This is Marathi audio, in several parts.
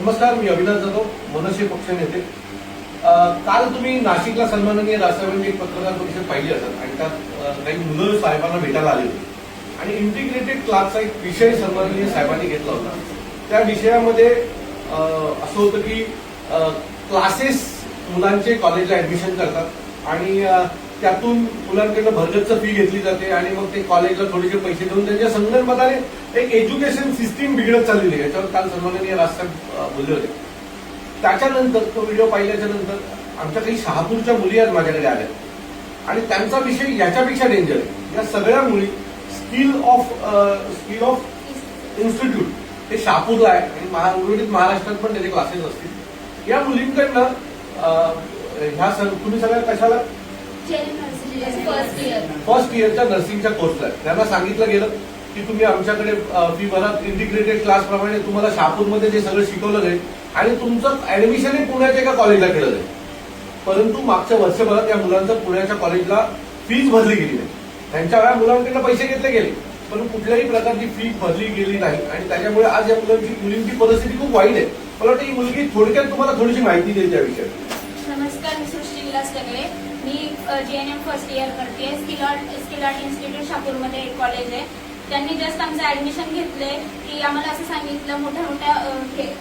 नमस्कार, मी अविनाश जाधव, मनसे पक्ष नेते. काल तुम्ही नाशिकला सन्माननीय राष्ट्रवादी एक पत्रकार परिषद पाहिली असेल आणि त्यात काही मुलं साहेबांना भेटायला आली होती आणि इंटिग्रेटेड क्लासचा एक विषय सन्माननीय साहेबांनी घेतला होता. त्या विषयामध्ये असं होतं की क्लासेस मुलांचे कॉलेजला ऍडमिशन करतात आणि त्यातून मुलांकडनं भरगच्च फी घेतली जाते आणि मग ते कॉलेजला थोडेसे पैसे देऊन त्यांच्या संगणमताने एक एज्युकेशन सिस्टीम बिघडत चाललेली आहे. याच्यावर काल सन्माननीय राजसाहेब बोलले होते. त्याच्यानंतर तो व्हिडिओ पाहिल्याच्या नंतर आमच्या काही शहापूरच्या मुली आज माझ्याकडे आल्या आणि त्यांचा विषय याच्यापेक्षा डेंजर आहे. या सगळ्या मुली स्किल ऑफ इन्स्टिट्यूट ते शहापूरला आहे आणि उर्वरित महाराष्ट्रात पण त्याचे क्लासेस असतील. या मुलींकडनं ह्या तुम्ही सगळ्या कशाला फर्स्ट इयरच्या नर्सिंगच्या कोर्सला त्यांना सांगितलं गेलं की तुम्ही आमच्याकडे फी भरा, इंटिग्रेटेड क्लास प्रमाणे तुम्हाला शहापूरमध्ये जे सगळं शिकवलं जाईल आणि तुमचं ऍडमिशनही पुण्याच्या एका कॉलेजला केलं जाईल. परंतु मागच्या वर्षभरात या मुलांचं पुण्याच्या कॉलेजला फीज भरली गेली नाही. त्यांच्या वेळा मुलांकडनं पैसे घेतले गेले पण कुठल्याही प्रकारची फी भरली गेली नाही आणि त्याच्यामुळे आज या मुलींची परिस्थिती खूप वाईट आहे. मला वाटतं ही मुलगी थोडक्यात तुम्हाला थोडीशी माहिती देईल त्या विषयात. नमस्कार, मी सृष्टी विलास सगळे. मी JNM फर्स्ट इयर करते. स्किल आर्ट इन्स्टिट्यूट शहापूरमध्ये एक कॉलेज आहे. त्यांनी जस्ट आमचं ऍडमिशन घेतले की आम्हाला असं सांगितलं, मोठ्या मोठ्या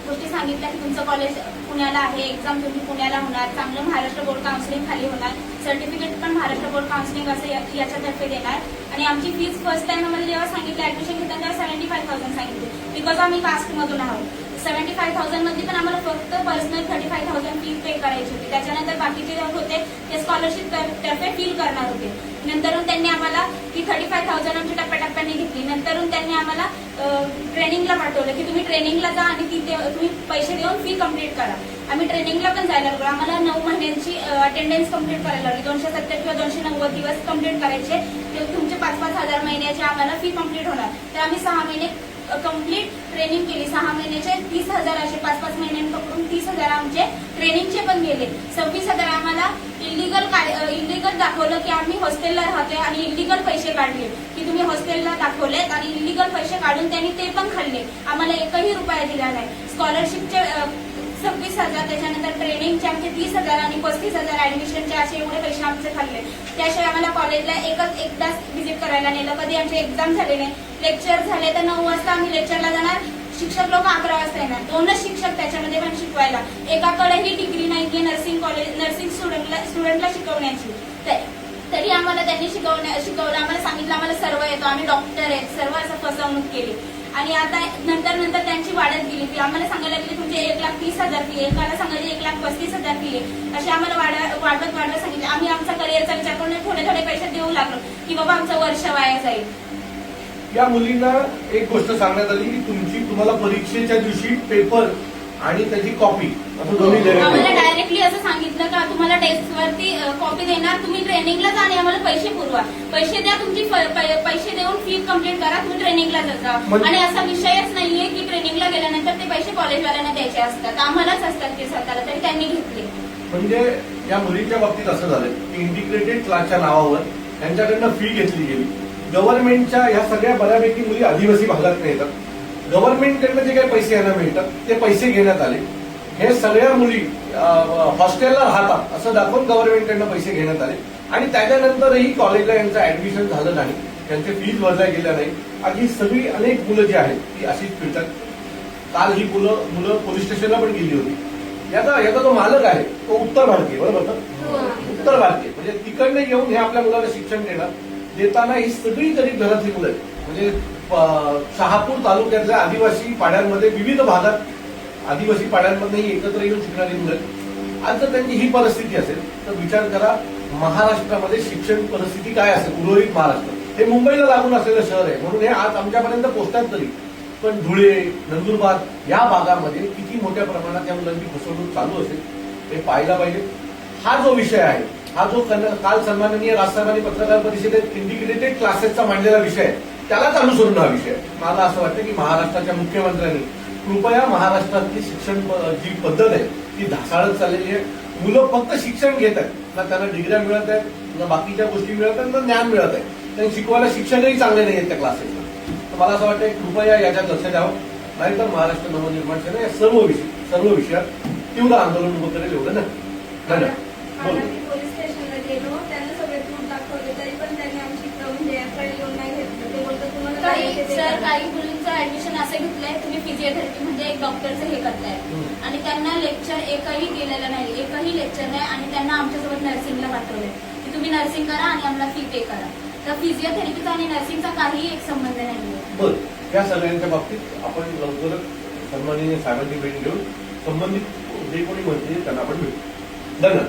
गोष्टी सांगितल्या की तुमचं कॉलेज पुण्याला आहे, एक्झाम तुमची पुण्याला होणार, चांगलं महाराष्ट्र बोर्ड काउन्सिलिंग खाली होणार, सर्टिफिकेट पण महाराष्ट्र बोर्ड काउन्सिलिंग असं याच्यातर्फे देणार. आणि आमची फीज फर्स्ट टाइम आम्हाला जेव्हा सांगितलं ऍडमिशन घेताना तेव्हा 75,000 सांगितले बिकॉज आम्ही कास्टमधून आहोत. 75,000 मध्ये पण आम्हाला फक्त पर्सनल 35,000 फी पे करायची होती. त्याच्यानंतर बाकीचे जे होते ते स्कॉलरशिप तर्फे फील करणार होते. नंतरून त्यांनी आम्हाला ती 35,000 आमची टप्प्याटप्प्याने घेतली. नंतरून त्यांनी आम्हाला ट्रेनिंगला पाठवलं की तुम्ही ट्रेनिंगला जा आणि तुम्ही पैसे देऊन फी कम्प्लीट करा. आम्ही ट्रेनिंगला पण जायला लागलो. आम्हाला 9 महिन्यांची अटेंडन्स कम्प्लीट करायला लागली. 270 किंवा 290 दिवस कम्प्लीट करायचे. तुमचे 5-5 हजार महिन्याची आम्हाला फी कम्प्लीट होणार. तर आम्ही 6 महिने कम्प्लीट ट्रेनिंग केली. 6 महिन्याचे 30,000 असे 5-5 महिन्यांकडून 30,000 आमचे ट्रेनिंगचे पण गेले. 26,000 आम्हाला इलिगल दाखवलं की आम्ही हॉस्टेलला राहतोय आणि इलिगल पैसे काढले की तुम्ही हॉस्टेलला दाखवलेत आणि इलिगल पैसे काढून त्यांनी ते पण खाल्ले. आम्हाला एकही रुपया दिला नाही. स्कॉलरशिपचे 26,000, त्याच्यानंतर ट्रेनिंगचे आमचे 30,000 आणि 35,000 ऍडमिशनचे असे एवढे पैसे आमचे खाल्ले. त्याशिवाय आम्हाला कॉलेजला एकदाच व्हिजिट करायला नेलं. कधी आमचे एक्झाम झाले नाही. लेक्चर झाले तर 9 वाजता आम्ही लेक्चरला जाणार. शिक्षक लोक 11 वाजता येणार. 2च शिक्षक त्याच्यामध्ये पण शिकवायला. एकाकडेही डिग्री नाहीये नर्सिंग स्टुडंटला शिकवण्याची. तरी आम्हाला त्यांनी शिकवलं. आम्हाला सांगितलं आम्हाला सर्व येतो, आम्ही डॉक्टर आहेत, सर्व असं फसवणूक केली. आणि आता नंतर त्यांची वाढत गेली फी. आम्हाला सांगायला लागली तुमचे 1,30,000 फी, एकाला सांगायचे 1,35,000 फी आहे. असे आम्हाला वाढवत सांगितले. आम्ही आमचा करिअरचा विचार करून थोडे पैसे देऊ लागलो की बाबा आमचं वर्ष वाया जाईल. या मुलींना एक गोष्ट सांगण्यात आली की तुम्हाला परीक्षेच्या दिवशी पेपर आणि त्याची कॉपी असं दोन्ही देण्यात आलं. आम्हाला डायरेक्टली असं सांगितलं का तुम्हाला टेस्टवरती कॉपी देणार, तुम्ही ट्रेनिंगला जा आणि आम्हाला पैसे पुरवा, पैसे द्या, तुमची पैसे देऊन फी कम्प्लीट करा, तुम्ही ट्रेनिंगला जा. आणि असा विषयच नाहीये की ट्रेनिंगला गेल्यानंतर ते पैसे कॉलेजवाल्यांना द्यायचे असतात, आम्हालाच असतात ते स्वतःला. तरी त्यांनी घेतले. म्हणजे या मुलींच्या बाबतीत असं झालं की इंटिग्रेटेड क्लासच्या नावावर त्यांच्याकडनं फी घेतली गेली. गव्हर्नमेंटच्या ह्या सगळ्या बऱ्यापैकी मुली आदिवासी भागात येतात. गव्हर्नमेंटकडनं जे काही पैसे यांना मिळतात ते पैसे घेण्यात आले. हे सगळ्या मुली हॉस्टेलला राहतात असं दाखवून गव्हर्नमेंटकडनं पैसे घेण्यात आले आणि त्याच्यानंतरही कॉलेजला यांचं ऍडमिशन झालं नाही, त्यांचे फीज भरल्या गेल्या नाही. आज ही सगळी अनेक मुलं जी आहेत ती अशीच फिरतात. काल ही मुलं पोलीस स्टेशनला पण गेली होती. याचा जो मालक आहे तो उत्तर भारतीय, बरोबर ना? उत्तर भारतीय म्हणजे तिकडनं येऊन हे आपल्या मुलाला शिक्षण देताना ही सगळी गरीब घरातली मुलं आहेत. म्हणजे शहापूर तालुक्यातल्या आदिवासी पाड्यांमध्ये विविध भागात आदिवासी पाड्यांमध्येही एकत्र येऊन शिकणारी मुलं आहेत. आज जर त्यांची ही परिस्थिती असेल तर विचार करा महाराष्ट्रामध्ये शिक्षण परिस्थिती काय असेल. उर्वरित महाराष्ट्र हे मुंबईला लागून असलेलं शहर आहे म्हणून हे आज आमच्यापर्यंत पोहोचतात तरी पण धुळे, नंदुरबार या भागामध्ये किती मोठ्या प्रमाणात या मुलांची फसवणूक चालू असेल हे पाहायला पाहिजे. हा जो विषय आहे, हा जो काल सन्माननीय राजसाहेबांनी पत्रकार परिषदेत इंटिग्रेटेड क्लासेसचा मांडलेला विषय आहे त्यालाच अनुसरून हा विषय. मला असं वाटतं की महाराष्ट्राच्या मुख्यमंत्र्यांनी कृपया महाराष्ट्रातली शिक्षण जी पद्धत आहे ती ढासळत चाललेली आहे. मुलं फक्त शिक्षण घेत आहेत, ना त्यांना डिग्र्या मिळत आहेत, ना बाकीच्या गोष्टी मिळत आहेत, ना ज्ञान मिळत आहे. त्यांनी शिकवायला शिक्षणही चांगले नाही आहेत त्या क्लासेसला. तर मला असं वाटतं कृपया याच्यात लक्ष द्यावं, नाहीतर महाराष्ट्र नवनिर्माण सेना या सर्व विषयी सर्व विषयात तीव्र आंदोलन उभं करेल एवढं ना धन्यवाद. आता बोल. मी पोलीस स्टेशनला गेलो, त्यांना सगळे प्रूफ दाखवले, तरी पण त्यांनी आमची म्हणजे एफआयआर लिहून नाही घेतलं. ते बोलतात तुम्हाला काय काही येते ते सर करा. काही मुलींचं ऍडमिशन असं घेतलंय, तुम्ही फिजिओथेरपी म्हणजे एक डॉक्टरचं हे करताय आणि त्यांना लेक्चर एकही गेलेलं नाही, एकही लेक्चर नाही आणि त्यांना आमच्यासोबत नर्सिंगला पाठवलंय की तुम्ही नर्सिंग करा आणि आम्हाला फी पे करा. तर फिजिओथेरपीचा आणि नर्सिंगचा काहीही एक संबंध नाहीये. बर या सगळ्यांच्या बाबतीत आपण लवकरच सन्माननीय साहेबांची भेट घेऊन संबंधित जे कोणी म्हणते त्यांना आपण भेटू. धन्यवाद.